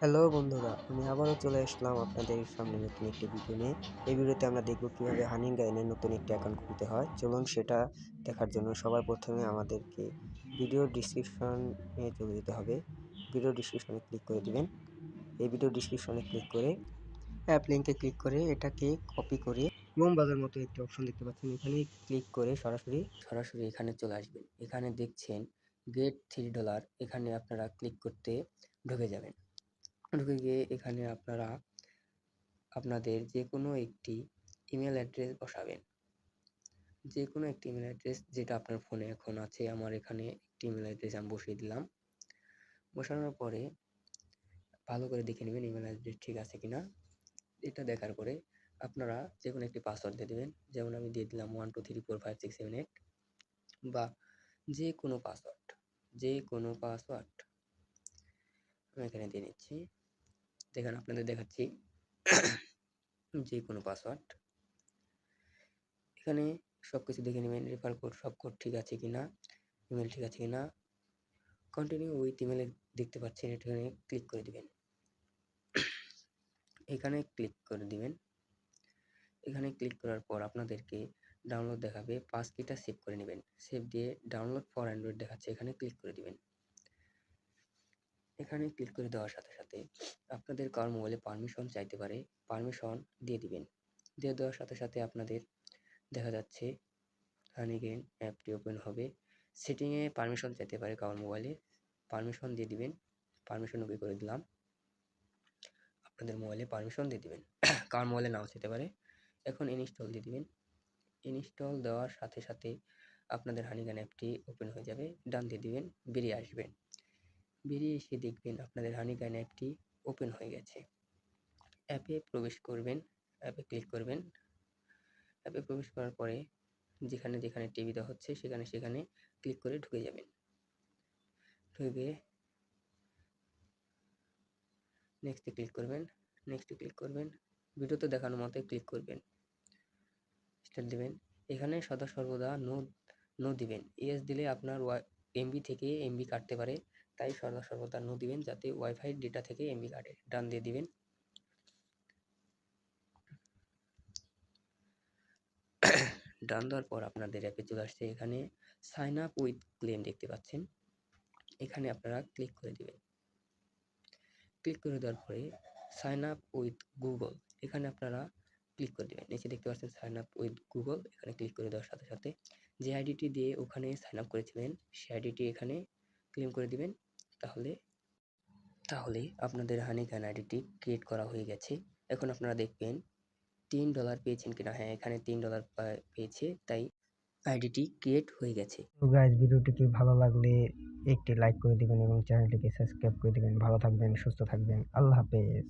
Hello বন্ধুরা, আমি আবারও চলে আসলাম আপনাদের সামনে নতুন একটি ভিডিও নিয়ে। এই ভিডিওতে আমরা দেখব কিভাবে হানি গাইনের নতুন একটি অ্যাকাউন্ট খুলতে হয়। চলুন সেটা দেখার জন্য সবার প্রথমে আমাদেরকে ভিডিও ডিসক্রিপশনে চলে যেতে হবে। ভিডিও ডিসক্রিপশনে ক্লিক করে দিবেন। এই ভিডিও ডিসক্রিপশনে ক্লিক করে অ্যাপ লিঙ্কে ক্লিক করে এটাকে কপি করে ক্রোম ব্রাউজার মতো একটি অপশন দেখতে পাচ্ছেন, এখানে ক্লিক করে সরাসরি এখানে চলে আসবেন। এখানে দেখছেন গেট $3, এখানে আপনারা ক্লিক করতে ঢুকে যাবেন। ঢুকে গিয়ে এখানে আপনারা আপনাদের যে কোনো একটি ইমেল অ্যাড্রেস বসাবেন। যে কোনো একটি ইমেল অ্যাড্রেস যেটা আপনার ফোনে এখন আছে। আমার এখানে একটি ইমেল অ্যাড্রেস আমি বসিয়ে দিলাম। বসানোর পরে ভালো করে দেখে নেবেন ইমেল অ্যাড্রেস ঠিক আছে কিনা। এটা দেখার পরে আপনারা যে কোনো একটি পাসওয়ার্ড দিয়ে দেবেন। যেমন আমি দিয়ে দিলাম 12345678 বা যে কোনো পাসওয়ার্ড আমি এখানে দিয়ে নিচ্ছি। দেখেন আপনাদের দেখাচ্ছি যে কোনো পাসওয়ার্ড। এখানে সবকিছু দেখে নেবেন, রেফার কোড সব কোড ঠিক আছে কিনা, ইমেল ঠিক আছে কিনা। কন্টিনিউ উইথ ইমেলে দেখতে পাচ্ছেন, এখানে ক্লিক করে দিবেন। এখানে ক্লিক করে দিবেন। এখানে ক্লিক করার পর আপনাদেরকে ডাউনলোড দেখাবে, পাস কিটা সেভ করে নেবেন। সেভ দিয়ে ডাউনলোড ফর অ্যান্ড্রয়েড দেখাচ্ছে, এখানে ক্লিক করে দিবেন। এখানে ক্লিক করে দেওয়ার সাথে সাথে আপনাদের কার মোবাইলে পারমিশন চাইতে পারে, পারমিশন দিয়ে দিবেন। দিয়ে দেওয়ার সাথে সাথে আপনাদের দেখা যাচ্ছে হানিগেইন অ্যাপটি ওপেন হবে। সেটিংয়ে পারমিশন চাইতে পারে কারোর মোবাইলে, পারমিশন দিয়ে দিবেন। পারমিশন ওকে করে দিলাম। আপনাদের মোবাইলে পারমিশন দিয়ে দিবেন, কার মোবাইলে নাও চাইতে পারে। এখন ইনস্টল দিয়ে দিবেন। ইনস্টল দেওয়ার সাথে সাথে আপনাদের হানিগেইন অ্যাপটি ওপেন হয়ে যাবে। ডান দিয়ে দিবেন, বেরিয়ে আসবেন। বেরিয়ে এসে দেখবেন আপনাদের হানিগেইন অ্যাপটি ওপেন হয়ে গেছে। অ্যাপে প্রবেশ করবেন, অ্যাপে ক্লিক করবেন। অ্যাপে প্রবেশ করার পরে যেখানে যেখানে টিভি দেওয়া হচ্ছে সেখানে ক্লিক করে ঢুকে যাবেন। ঢুকে নেক্সটে ক্লিক করবেন। ভিডিওতে দেখানোর মতো ক্লিক করবেন, স্টার্ট দিবেন। এখানে সদা সর্বদা নো দিবেন। ইয়েস দিলে আপনার এমবি থেকে এমবি কাটতে পারে, তাই সদা সর্বদা নো দিবেন যাতে ওয়াইফাই ডেটা থেকে এমবি কাটে। ডান দিয়ে দিবেন। ডান দেওয়ার পর আপনাদের অ্যাপে চলে আসছে। এখানে সাইন আপ উইথ ক্লেম দেখতে পাচ্ছেন, এখানে আপনারা ক্লিক করে দিবেন। ক্লিক করে দেওয়ার পরে সাইন আপ উইথ গুগল, এখানে আপনারা ক্লিক করে দেবেন। নিচে দেখতে পাচ্ছেন সাইন আপ উইথ গুগল, এখানে ক্লিক করে দেওয়ার সাথে সাথে যে আইডিটি দিয়ে ওখানে সাইন আপ করেছিলেন সেই আইডিটি এখানে ক্লেম করে দিবেন। তাহলে আপনাদের হানিগেইন আইডিটি ক্রিয়েট করা হয়ে গেছে। এখন আপনারা দেখবেন $3 পেয়েছেন কিনা। হ্যাঁ, এখানে $3 পেয়েছে, তাই আইডিটি ক্রিয়েট হয়ে গেছে। তো গাইস, ভিডিওটিকে ভালো লাগলে একটি লাইক করে দিবেন এবং চ্যানেলটিকে সাবস্ক্রাইব করে দিবেন। ভালো থাকবেন, সুস্থ থাকবেন। আল্লাহ হাফেজ।